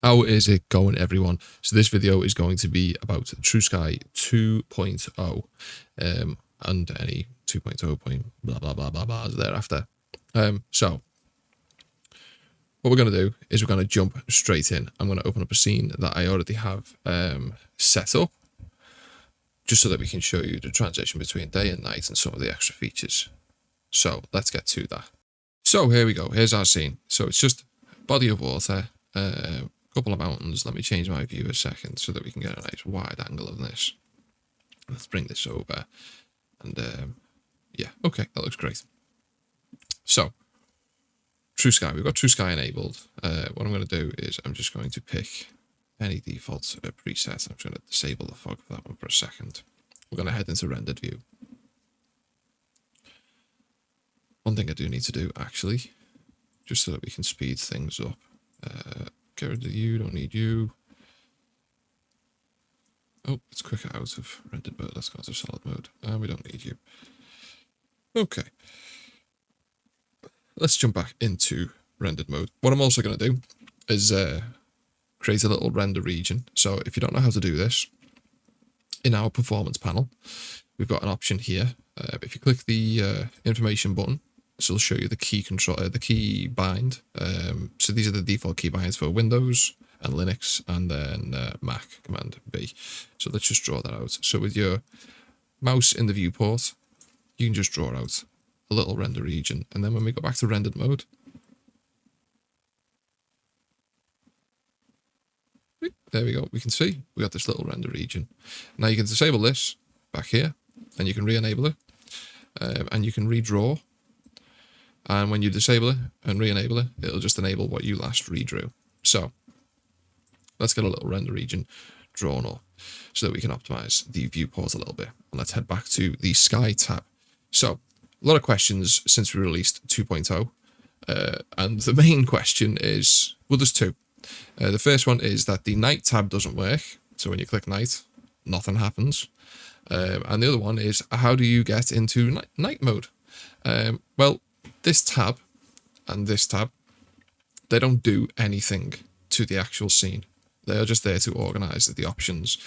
How is it going, everyone? So this video is going to be about True Sky 2.0 and any 2.0 point blah blah blah blah blah thereafter. So what we're going to do is we're going to jump straight in. I'm going to open up a scene that I already have set up, just so that we can show you the transition between day and night and some of the extra features. So let's get to that. So here we go. Here's our scene. So it's just body of water, couple of mountains. Let me change my view a second so that we can get a nice wide angle of this. Let's bring this over, and yeah, okay, that looks great. So True Sky, we've got True Sky enabled. What I'm going to do is I'm just going to pick any default preset. I'm just going to disable the fog for that one for a second. We're going to head into rendered view. One thing I do need to do, actually, just so that we can speed things up. Get rid of you, don't need you. Oh, it's quicker out of rendered mode. Let's go to solid mode. We don't need you. Okay. Let's jump back into rendered mode. What I'm also going to do is create a little render region. So if you don't know how to do this, in our performance panel, we've got an option here. If you click the information button, this will show you the key control, the key bind. So these are the default key binds for Windows and Linux, and then Mac, Command B. So let's just draw that out. So with your mouse in the viewport, you can just draw out a little render region. And then when we go back to rendered mode, there we go. We can see we got this little render region. Now you can disable this back here, and you can re-enable it, and you can redraw. And when you disable it and re-enable it, it'll just enable what you last redrew. So let's get a little render region drawn up so that we can optimize the viewport a little bit. And let's head back to the Sky tab. So a lot of questions since we released 2.0. And the main question is, well, there's two. The first one is that the night tab doesn't work. So when you click night, nothing happens. And the other one is, how do you get into night mode? Well, this tab and this tab, they don't do anything to the actual scene. They are just there to organize the options.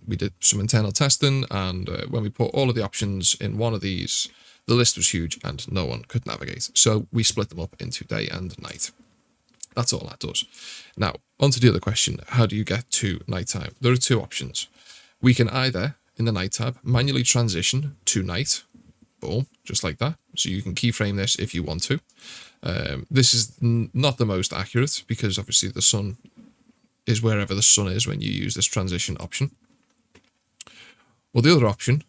We did some internal testing, and when we put all of the options in one of these, the list was huge and no one could navigate. So we split them up into day and night. That's all that does. Now, on to the other question. How do you get to nighttime? There are two options. We can either, in the night tab, manually transition to night. Boom, just like that. So you can keyframe this if you want to. This is not the most accurate because obviously the sun is wherever the sun is when you use this transition option. Well, the other option,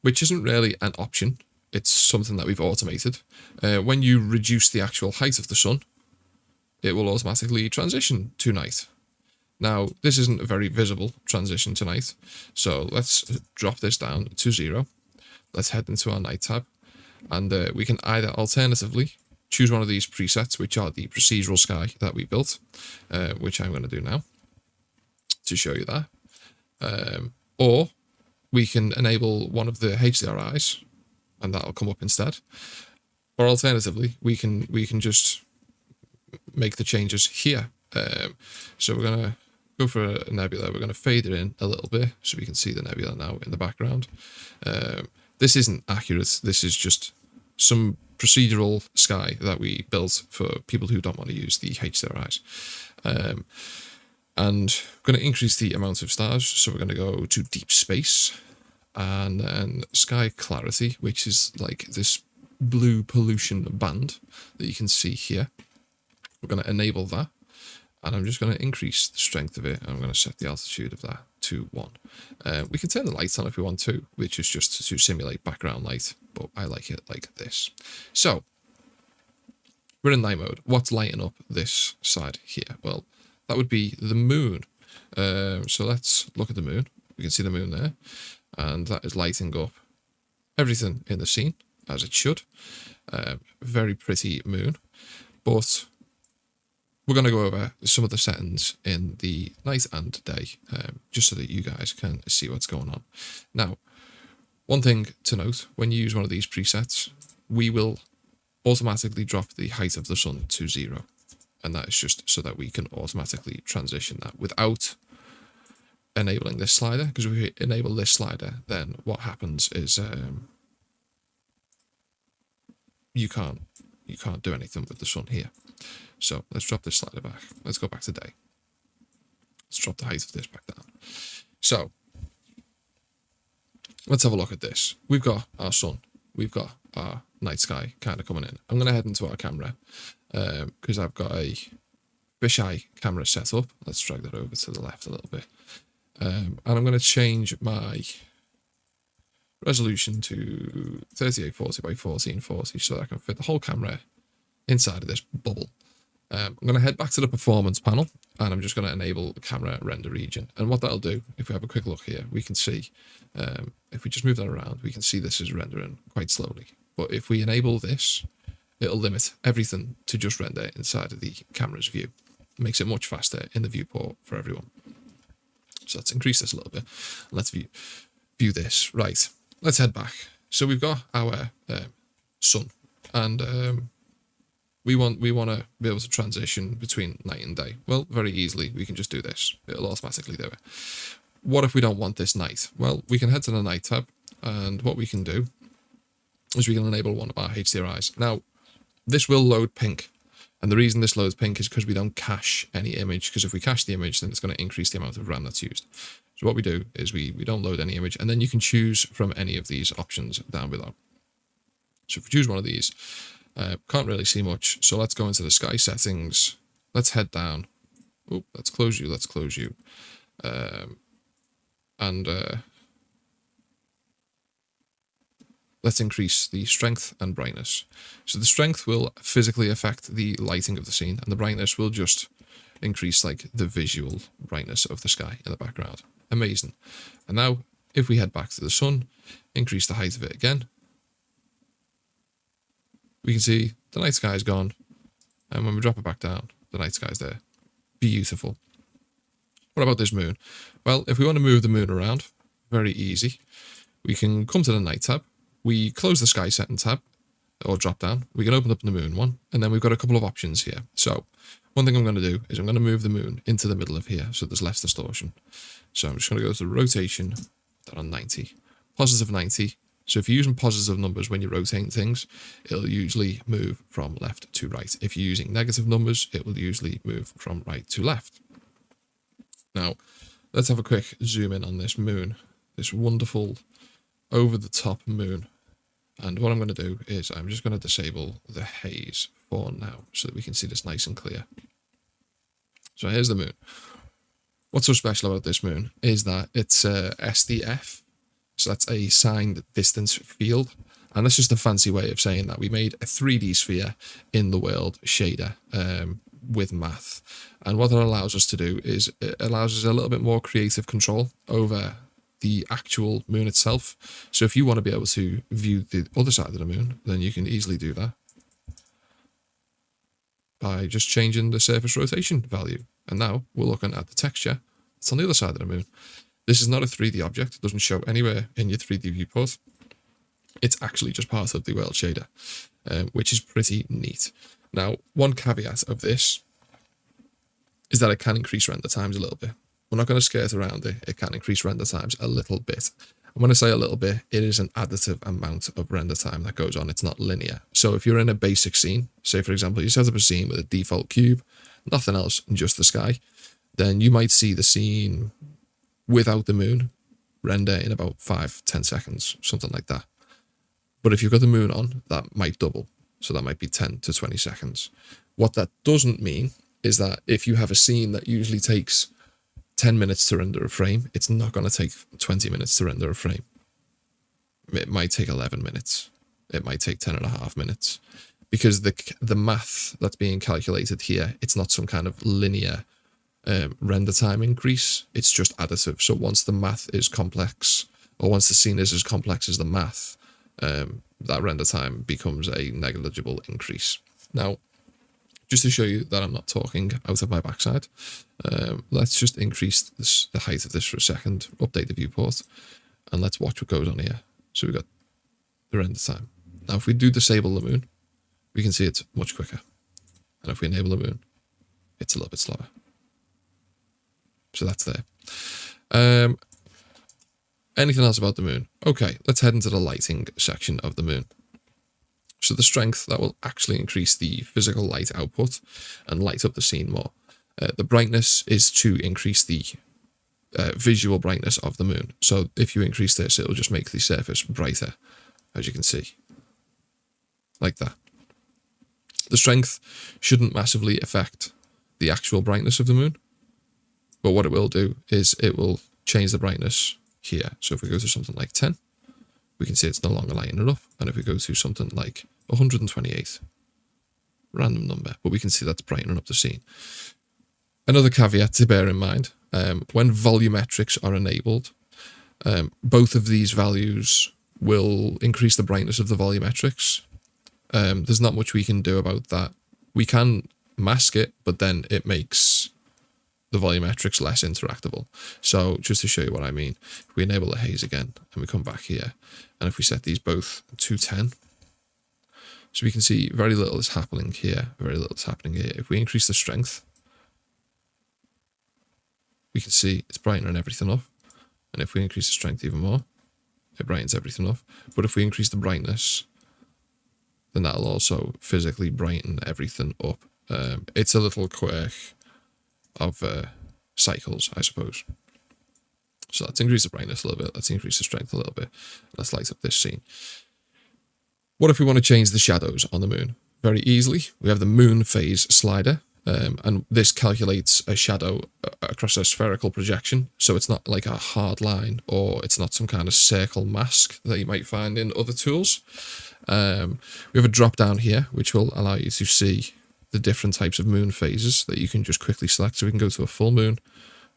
which isn't really an option, it's something that we've automated. When you reduce the actual height of the sun, it will automatically transition to night. Now, this isn't a very visible transition to night, so let's drop this down to 0. Let's head into our night tab, and we can either alternatively choose one of these presets, which are the Procedural Sky that we built, which I'm going to do now to show you that. Or we can enable one of the HDRIs, and that'll come up instead. Or alternatively, we can just make the changes here. So we're going to go for a nebula. We're going to fade it in a little bit so we can see the nebula now in the background. This isn't accurate. This is just some procedural sky that we built for people who don't want to use the HDRIs. And we're going to increase the amount of stars. So we're going to go to deep space and then sky clarity, which is like this blue pollution band that you can see here. We're going to enable that. And I'm just going to increase the strength of it. I'm going to set the altitude of that to 1. We can turn the lights on if we want to, which is just to simulate background light, but I like it like this. So we're in night mode. What's lighting up this side here? Well, that would be the moon. So let's look at the moon. We can see the moon there, and that is lighting up everything in the scene as it should. Very pretty moon, but we're going to go over some of the settings in the night and day, just so that you guys can see what's going on. Now, one thing to note, when you use one of these presets, we will automatically drop the height of the sun to 0. And that is just so that we can automatically transition that without enabling this slider. Because if we enable this slider, then what happens is you can't do anything with the sun here. So let's drop this slider back. Let's go back to day. Let's drop the height of this back down. So let's have a look at this. We've got our sun. We've got our night sky kind of coming in. I'm going to head into our camera because I've got a fisheye camera set up. Let's drag that over to the left a little bit. And I'm going to change my resolution to 3840 by 1440 so that I can fit the whole camera inside of this bubble. I'm going to head back to the performance panel and I'm just going to enable the camera render region. And what that'll do, if we have a quick look here, we can see, if we just move that around, we can see this is rendering quite slowly. But if we enable this, it'll limit everything to just render inside of the camera's view. It makes it much faster in the viewport for everyone. So let's increase this a little bit. Let's view this. Right, let's head back. So we've got our sun and we want to be able to transition between night and day. Well, very easily, we can just do this. It'll automatically do it. What if we don't want this night? Well, we can head to the night tab, and what we can do is we can enable one of our HDRIs. Now, this will load pink, and the reason this loads pink is because we don't cache any image, because if we cache the image, then it's going to increase the amount of RAM that's used. So what we do is we don't load any image, and then you can choose from any of these options down below. So if we choose one of these, can't really see much, so let's go into the sky settings. Let's head down. Oh, let's close you. Let's increase the strength and brightness. So the strength will physically affect the lighting of the scene, and the brightness will just increase like the visual brightness of the sky in the background. Amazing. And now if we head back to the sun, increase the height of it again, we can see the night sky is gone, and when we drop it back down, the night sky is there. Beautiful. What about this moon? Well, if we want to move the moon around, very easy. We can come to the night tab, we close the sky setting tab, or drop down, we can open up the moon one, and then we've got a couple of options here. So one thing I'm going to do is I'm going to move the moon into the middle of here so there's less distortion. So I'm just going to go to rotation, that on 90, positive 90. So if you're using positive numbers when you're rotating things, it'll usually move from left to right. If you're using negative numbers, it will usually move from right to left. Now, let's have a quick zoom in on this moon, this wonderful over-the-top moon. And what I'm going to do is I'm just going to disable the haze for now so that we can see this nice and clear. So here's the moon. What's so special about this moon is that it's SDF. So that's a signed distance field. And that's just a fancy way of saying that we made a 3D sphere in the world shader with math. And what that allows us to do is it allows us a little bit more creative control over the actual moon itself. So if you want to be able to view the other side of the moon, then you can easily do that by just changing the surface rotation value. And now we're looking at the texture. It's on the other side of the moon. This is not a 3D object. It doesn't show anywhere in your 3D viewport. It's actually just part of the world shader, which is pretty neat. Now, one caveat of this is that it can increase render times a little bit. We're not going to skirt around it. It can increase render times a little bit. And when I say a little bit, it is an additive amount of render time that goes on. It's not linear. So if you're in a basic scene, say for example, you set up a scene with a default cube, nothing else, and just the sky, then you might see the scene without the moon render in about 5-10 seconds, something like that. But if you've got the moon on, that might double. So that might be 10 to 20 seconds. What that doesn't mean is that if you have a scene that usually takes 10 minutes to render a frame, it's not going to take 20 minutes to render a frame. It might take 11 minutes. It might take 10.5 minutes. Because the math that's being calculated here, it's not some kind of linear render time increase. It's just additive. So once the math is complex, or once the scene is as complex as the math, that render time becomes a negligible increase. Now, just to show you that I'm not talking out of my backside, let's just increase the height of this for a second, update the viewport, and let's watch what goes on here. So we've got the render time. Now, if we do disable the moon, we can see it's much quicker. And if we enable the moon, it's a little bit slower. So that's there. Anything else about the moon? Okay, let's head into the lighting section of the moon. So the strength, that will actually increase the physical light output and light up the scene more. The brightness is to increase the visual brightness of the moon. So if you increase this, it'll just make the surface brighter, as you can see. Like that. The strength shouldn't massively affect the actual brightness of the moon. But what it will do is it will change the brightness here. So if we go to something like 10, we can see it's no longer lighting it up. And if we go to something like 128, random number, but we can see that's brightening up the scene. Another caveat to bear in mind, when volumetrics are enabled, both of these values will increase the brightness of the volumetrics. There's not much we can do about that. We can mask it, but then it makes the volumetrics less interactable. So just to show you what I mean, if we enable the haze again and we come back here, and if we set these both to 10, so we can see very little is happening here, very little is happening here. If we increase the strength, we can see it's brightening everything up. And if we increase the strength even more, it brightens everything up. But if we increase the brightness, then that'll also physically brighten everything up. It's a little quirk of cycles, I suppose. So let's increase the brightness a little bit. Let's increase the strength a little bit. Let's light up this scene. What if we want to change the shadows on the moon? Very easily. We have the moon phase slider. And this calculates a shadow across a spherical projection. So it's not like a hard line, or it's not some kind of circle mask that you might find in other tools. We have a drop down here, which will allow you to see the different types of moon phases that you can just quickly select. So we can go to a full moon.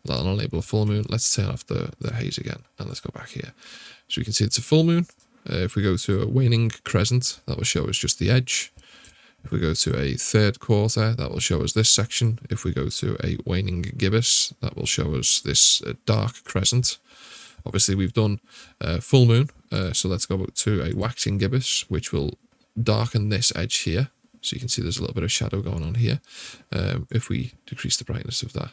That'll enable a full moon. Let's turn off the haze again, and let's go back here. So we can see it's a full moon. If we go to a waning crescent, that will show us just the edge. If we go to a third quarter, that will show us this section. If we go to a waning gibbous, that will show us this dark crescent. Obviously, we've done full moon, so let's go to a waxing gibbous, which will darken this edge here. So you can see there's a little bit of shadow going on here. If we decrease the brightness of that,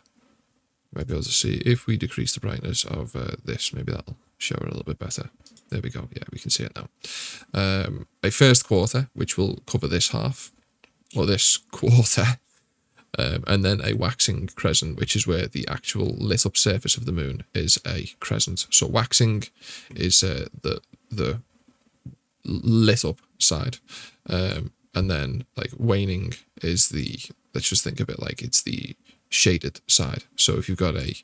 you might be able to see. If we decrease the brightness of this, maybe that'll show it a little bit better. There we go. Yeah, we can see it now. A first quarter, which will cover this half, or this quarter, and then a waxing crescent, which is where the actual lit up surface of the moon is a crescent. So waxing is the lit up side, and then like waning is the, let's just think of it like it's the shaded side. So if you've got a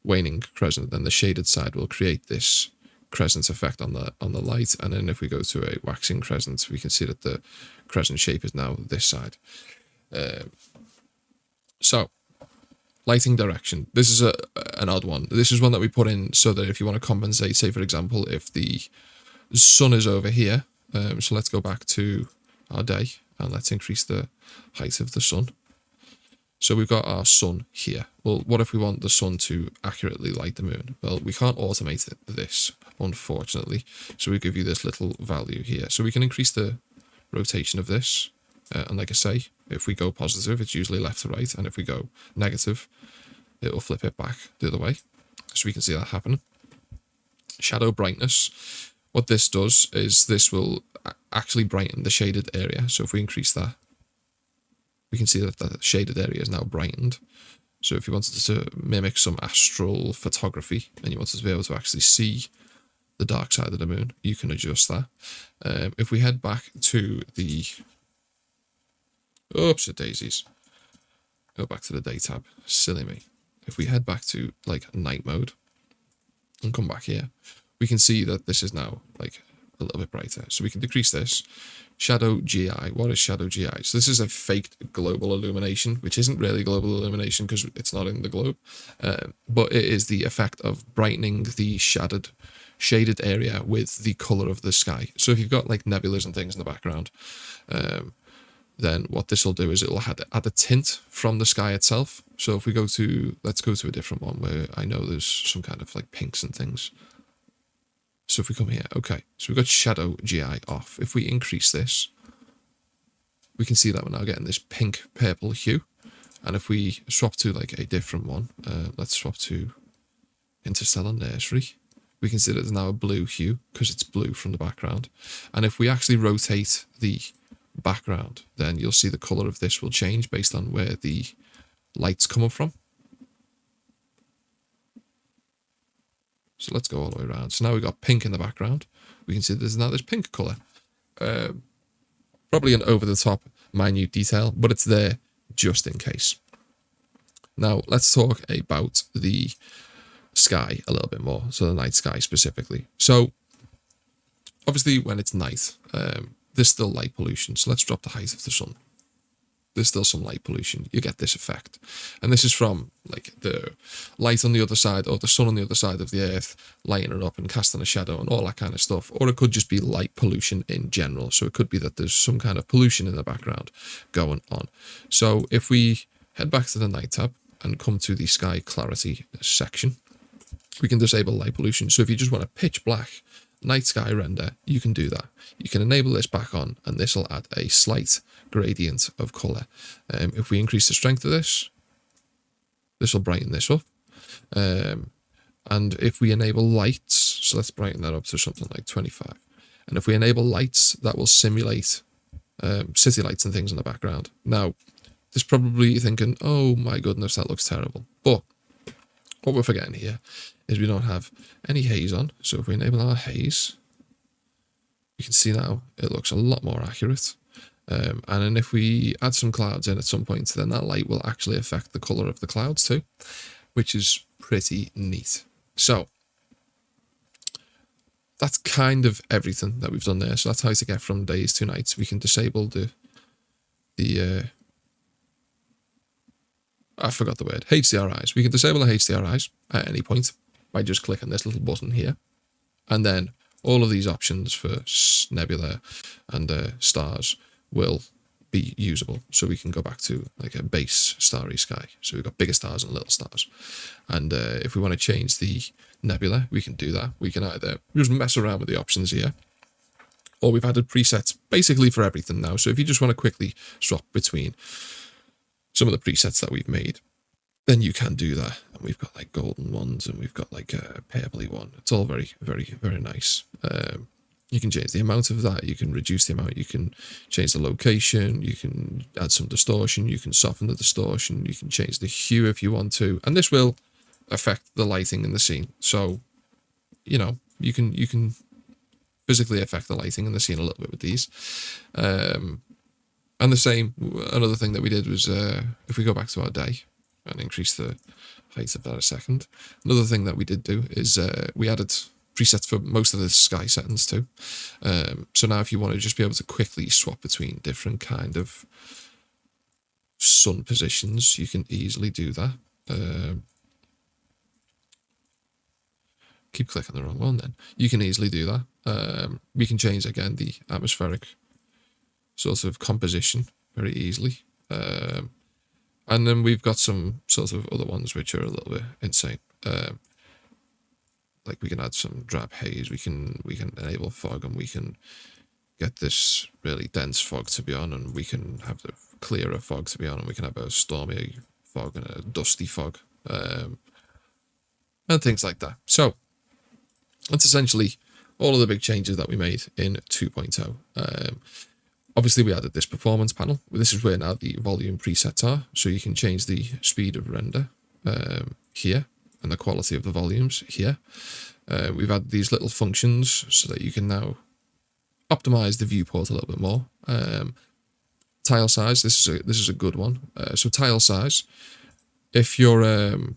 waning crescent, then the shaded side will create this crescent effect on the light. And then if we go to a waxing crescent, we can see that the crescent shape is now this side. So lighting direction, this is an odd one. This is one that we put in so that if you want to compensate, say for example, if the sun is over here, so let's go back to our day and let's increase the height of the sun. So we've got our sun here. Well, what if we want the sun to accurately light the moon? Well, we can't automate this, unfortunately. So we give you this little value here. So we can increase the rotation of this. And like I say, if we go positive, it's usually left to right. And if we go negative, it will flip it back the other way. So we can see that happening. Shadow brightness. What this does is this will actually brighten the shaded area. So if we increase that, we can see that the shaded area is now brightened. So if you wanted to mimic some astral photography and you wanted to be able to actually see the dark side of the moon, you can adjust that. If we head back to the... Oops, daisies. Go back to the day tab. Silly me. If we head back to like night mode and come back here, we can see that this is now like a little bit brighter. So we can decrease this. Shadow GI. What is shadow GI? So this is a faked global illumination, which isn't really global illumination because it's not in the globe. But it is the effect of brightening the shaded area with the color of the sky. So if you've got like nebulas and things in the background, then what this will do is it will add a tint from the sky itself. So if we go to, let's go to a different one where I know there's some kind of like pinks and things. So if we come here, okay, so we've got shadow GI off. If we increase this, we can see that we're now getting this pink purple hue. And if we swap to like a different one, let's swap to Interstellar Nursery, we can see that there's now a blue hue because it's blue from the background. And if we actually rotate the background, then you'll see the color of this will change based on where the light's coming from. So let's go all the way around. So now we've got pink in the background. We can see there's now this pink color. Probably an over-the-top minute detail, but it's there just in case. Now let's talk about the sky a little bit more, so the night sky specifically. So obviously when it's night, there's still light pollution. So let's drop the height of the sun. There's still some light pollution. You get this effect. And this is from like the light on the other side, or the sun on the other side of the earth, lighting it up and casting a shadow and all that kind of stuff. Or it could just be light pollution in general. So it could be that there's some kind of pollution in the background going on. So if we head back to the night tab and come to the sky clarity section, we can disable light pollution. So if you just want a pitch black night sky render, you can do that. You can enable this back on, and this will add a slight gradient of color. If we increase the strength of this will brighten this up. And if we enable lights, so let's brighten that up to something like 25. And if we enable lights, that will simulate city lights and things in the background. Now, there's probably thinking, oh my goodness, that looks terrible. But what we're forgetting here is we don't have any haze on. So if we enable our haze, you can see now it looks a lot more accurate. And then if we add some clouds in at some point, then that light will actually affect the color of the clouds too, which is pretty neat. So that's kind of everything that we've done there. So that's how to get from days to nights. We can disable I forgot the word, HDRIs. We can disable the HDRIs at any point by just clicking this little button here. And then all of these options for nebula and stars will be usable. So we can go back to like a base starry sky. So we've got bigger stars and little stars. And if we want to change the nebula, we can do that. We can either just mess around with the options here, or we've added presets basically for everything now. So if you just want to quickly swap between some of the presets that we've made, then you can do that. And we've got like golden ones, and we've got like a purpley one. It's all very, very, very nice. You can change the amount of that. You can reduce the amount. You can change the location. You can add some distortion. You can soften the distortion. You can change the hue if you want to. And this will affect the lighting in the scene. So, you know, you can physically affect the lighting in the scene a little bit with these. And the same, another thing that we did was, if we go back to our day and increase the height of that a second, another thing that we did do is we added presets for most of the sky settings too. So now if you want to just be able to quickly swap between different kind of sun positions, you can easily do that. Keep clicking the wrong one then. You can easily do that. We can change, again, the atmospheric sort of composition very easily. And then we've got some sort of other ones which are a little bit insane. Like we can add some drab haze, we can enable fog, and we can get this really dense fog to be on, and we can have the clearer fog to be on, and we can have a stormy fog and a dusty fog, and things like that. So that's essentially all of the big changes that we made in 2.0. Obviously, we added this performance panel. This is where now the volume presets are. So you can change the speed of render here, and the quality of the volumes here. We've added these little functions so that you can now optimize the viewport a little bit more. Tile size, this is a good one. So tile size, if you're on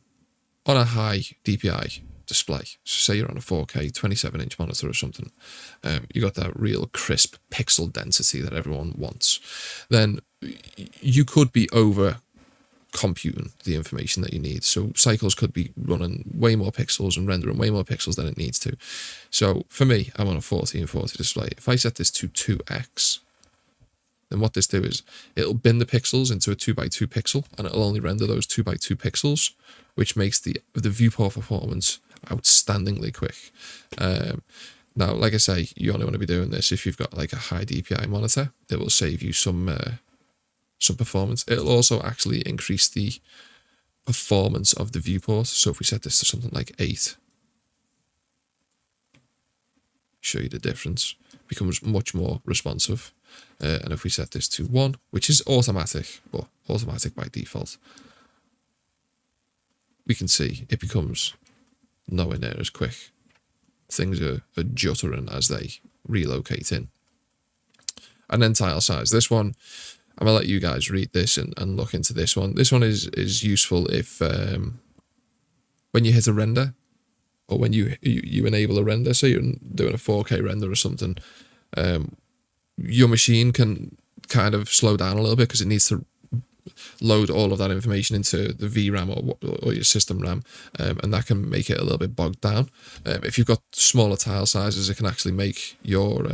a high DPI display, so say you're on a 4K 27-inch monitor or something, you got that real crisp pixel density that everyone wants, then you could be over computing the information that you need. So cycles could be running way more pixels and rendering way more pixels than it needs to. So for me, I'm on a 1440 display. If I set this to 2x, then what this do is it'll bin the pixels into a 2x2 pixel, and it'll only render those 2x2 pixels, which makes the viewport performance outstandingly quick. Now, like I say, you only want to be doing this if you've got like a high DPI monitor. It will save you some some performance. It'll also actually increase the performance of the viewport. So if we set this to something like 8, show you the difference, it becomes much more responsive. And if we set this to 1, which is automatic, but automatic by default, we can see it becomes nowhere near as quick. Things are juttering as they relocate in. And then tile size. This one, I'm going to let you guys read this and look into this one. This one is useful if when you hit a render, or when you enable a render, so you're doing a 4K render or something, your machine can kind of slow down a little bit because it needs to load all of that information into the VRAM or your system RAM, and that can make it a little bit bogged down. If you've got smaller tile sizes, it can actually make your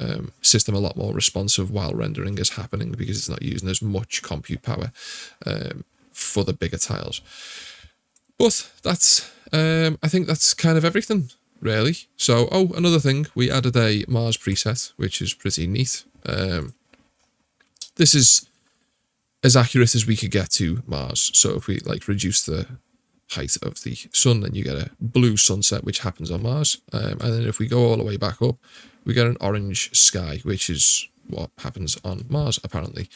system a lot more responsive while rendering is happening, because it's not using as much compute power for the bigger tiles. But that's, I think that's kind of everything, really. So, oh, another thing, we added a Mars preset, which is pretty neat. This is as accurate as we could get to Mars. So if we like reduce the height of the sun, then you get a blue sunset, which happens on Mars. And then if we go all the way back up, we get an orange sky, which is what happens on Mars, apparently.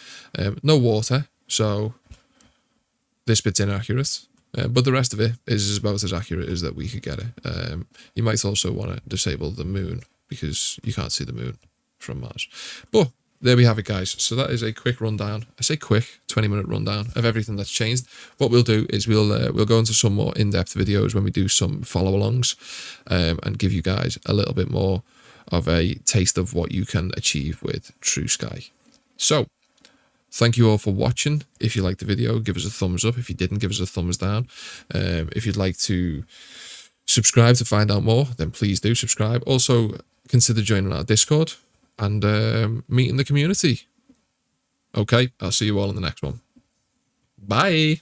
No water, so this bit's inaccurate. But the rest of it is about as accurate as that we could get it. You might also want to disable the moon, because you can't see the moon from Mars. But there we have it, guys. So that is a quick rundown. I say quick, 20-minute rundown of everything that's changed. What we'll do is we'll go into some more in-depth videos when we do some follow-alongs, and give you guys a little bit more of a taste of what you can achieve with True Sky. So, thank you all for watching. If you liked the video, give us a thumbs up. If you didn't, give us a thumbs down. If you'd like to subscribe to find out more, then please do subscribe. Also, consider joining our Discord and meeting the community. Okay, I'll see you all in the next one. Bye.